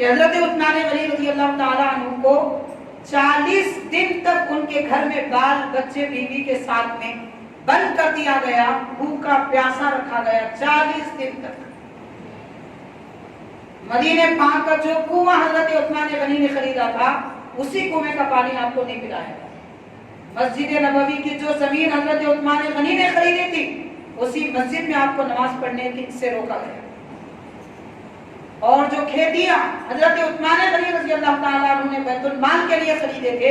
کہ حضرت عثمان غنی رضی اللہ تعالیٰ عنہ کو 40 دن تک ان کے گھر میں بال بچے بیوی کے ساتھ میں بند کر دیا گیا، بھوکا پیاسا رکھا گیا 40 دن تک۔ مدینے پاک کا جو کنواں حضرت عثمان غنی نے خریدا تھا اسی کنویں کا پانی آپ کو نہیں پلایا گیا۔ مسجد نبوی کی جو زمین حضرت عثمان غنی نے خریدی تھی اسی مسجد میں آپ کو نماز پڑھنے سے روکا گیا۔ اور جو کھیتیاں حضرت عثمان غنی رضی اللہ تعالیٰ عنہ نے بیت المال کے لیے خریدے تھے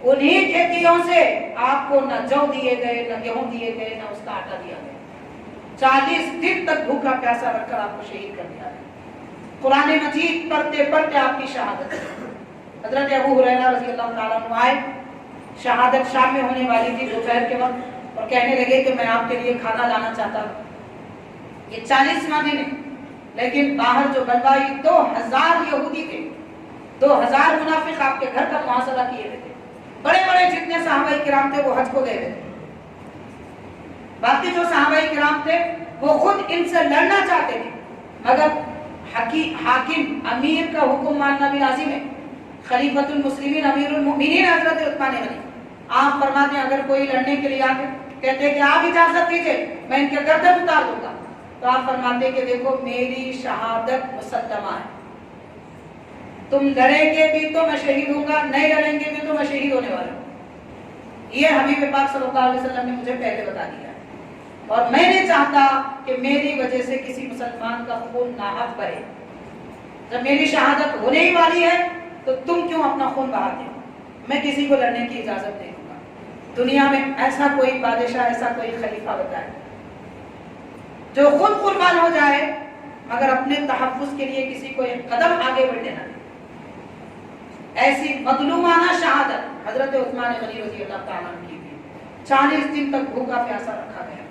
انہی کھیتیوں سے آپ کو نہ جو دیے گئے، نہ گیہوں دیے گئے، نہ اس کا آٹا دیا گیا۔ 40 دن تک بھوکا پیاسا رکھ کر آپ کو شہید کر دیا گیا۔ قرآن مجید پڑھتے پڑھتے آپ کی شہادت ہوئی۔ حضرت ابو ہریرہ رضی اللہ تعالیٰ عنہ آئے، شہادت شام میں ہونے والی تھی دوپہر کے وقت، اور کہنے لگے کہ میں آپ کے لیے کھانا لانا چاہتا ہوں۔ یہ 40واں دن ہے، لیکن باہر جو بلوائی 2000 یہودی تھے، 2000 منافق آپ کے گھر کا محاصرہ کیے ہوئے تھے۔ بڑے بڑے جتنے صحابہ کرام تھے وہ حج کو گئے ہوئے تھے، باقی جو صحابہ کرام تھے وہ خود ان سے لڑنا چاہتے تھے، مگر حاکم امیر کا حکم ماننا بھی لازم ہے۔ خلیفۃ المسلمین امیر المؤمنین حضرت عثمان غنی آپ فرماتے ہیں اگر کوئی لڑنے کے لیے آتے کہتے ہیں کہ آپ اجازت دیجئے میں ان کے گردن اتار دوں گا، تو آپ فرماتے ہیں کہ دیکھو میری شہادت مسلمہ ہے، تم لڑیں گے بھی تو میں شہید ہوں گا، نہیں لڑیں گے بھی تو میں شہید ہونے والا ہوں۔ یہ حبیب پاک صلی اللہ علیہ وسلم نے مجھے پہلے بتا دیا ہے، اور میں نہیں چاہتا کہ میری وجہ سے کسی مسلمان کا خون ناحق بہے۔ جب میری شہادت ہونے ہی والی ہے تو تم کیوں اپنا خون بہاتے ہو؟ میں کسی کو لڑنے کی اجازت نہیں دوں گا۔ دنیا میں ایسا کوئی بادشاہ، ایسا کوئی خلیفہ بتائے جو خود قربان ہو جائے مگر اپنے تحفظ کے لیے کسی کو ایک قدم آگے بڑھنے نہ دے۔ ایسی مظلومانہ شہادت حضرت عثمان غنی رضی اللہ تعالیٰ عنہ کی تھی۔ 40 دن تک بھوکا پیاسا رکھا گیا۔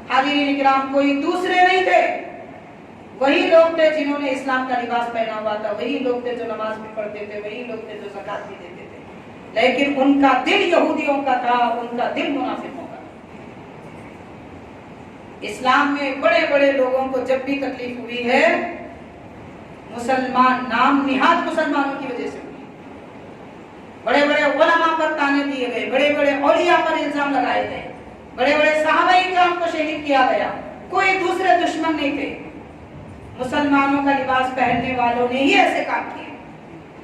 حاضرین اکرام کوئی دوسرے نہیں تھے، وہی لوگ تھے جنہوں نے اسلام کا لباس پہنا ہوا تھا، وہی لوگ تھے جو نماز بھی پڑھتے تھے، وہی لوگ تھے جو زکات بھی دیتے تھے، لیکن ان کا دل یہودیوں کا تھا، ان کا دل منافقوں کا تھا۔ اسلام میں بڑے بڑے لوگوں کو جب بھی تکلیف ہوئی ہے مسلمان نام نہاد مسلمانوں کی وجہ سے ہوئی۔ بڑے بڑے علماء پر تانے دیے گئے، بڑے بڑے اولیاء پر الزام لگائے گئے، بڑے بڑے صحابہ کرام کو شہید کیا گیا، کوئی دوسرے دشمن نہیں تھے، مسلمانوں کا لباس پہننے والوں نے ہی ایسے کام کیے۔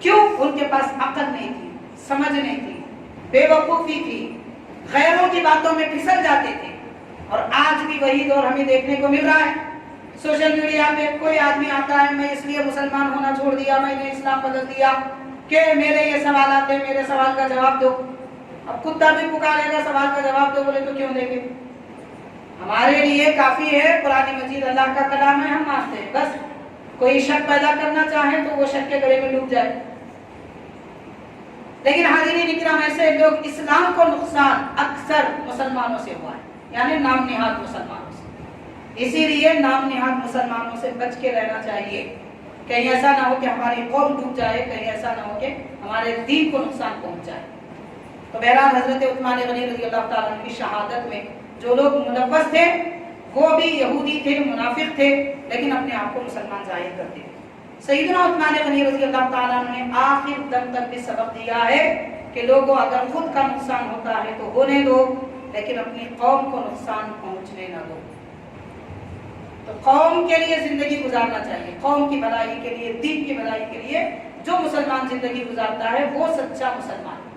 کیوں؟ ان کے پاس عقل نہیں تھی، سمجھ نہیں تھی، بے وقوفی تھی، غیروں کی باتوں میں پھسل جاتے تھے۔ اور آج بھی وہی دور ہمیں دیکھنے کو مل رہا ہے۔ سوشل میڈیا پہ کوئی آدمی آتا ہے میں اس لیے مسلمان ہونا چھوڑ دیا، میں نے اسلام بدل دیا کہ میرے یہ سوالات ہیں، میرے سوال کا جواب دو۔ اب کتا بھی پکارے گا سوال کا جواب دو، بولے تو کیوں دیں گے؟ ہمارے لیے کافی ہے، قرآن مجید اللہ کا کلام ہے، ہم مانتے ہیں، بس کوئی شک پیدا کرنا چاہے تو وہ شک کے گڑے میں ڈوب جائے۔ لیکن حاضرین اکرام ایسے لوگ، اسلام کو نقصان اکثر مسلمانوں سے ہوا ہے، یعنی نام نہاد مسلمانوں سے۔ اسی لیے نام نہاد مسلمانوں سے بچ کے رہنا چاہیے، کہیں ایسا نہ ہو کہ ہماری قوم ڈوب جائے، کہیں ایسا نہ ہو کہ ہمارے دین کو نقصان پہنچ جائے۔ تو بہرحال حضرت عثمان غنی رضی اللہ تعالیٰ عنہ کی شہادت میں جو لوگ ملوث تھے وہ بھی یہودی تھے، منافق تھے، لیکن اپنے آپ کو مسلمان ظاہر کرتے تھے۔ سیدنا عثمان غنی رضی اللہ تعالیٰ عنہ نے آخر دم تک بھی سبق دیا ہے کہ لوگوں اگر خود کا نقصان ہوتا ہے تو ہونے دو، لیکن اپنی قوم کو نقصان پہنچنے نہ دو۔ تو قوم کے لیے زندگی گزارنا چاہیے، قوم کی بھلائی کے لیے، دین کی بھلائی کے لیے جو مسلمان زندگی گزارتا ہے وہ سچا مسلمان ہے۔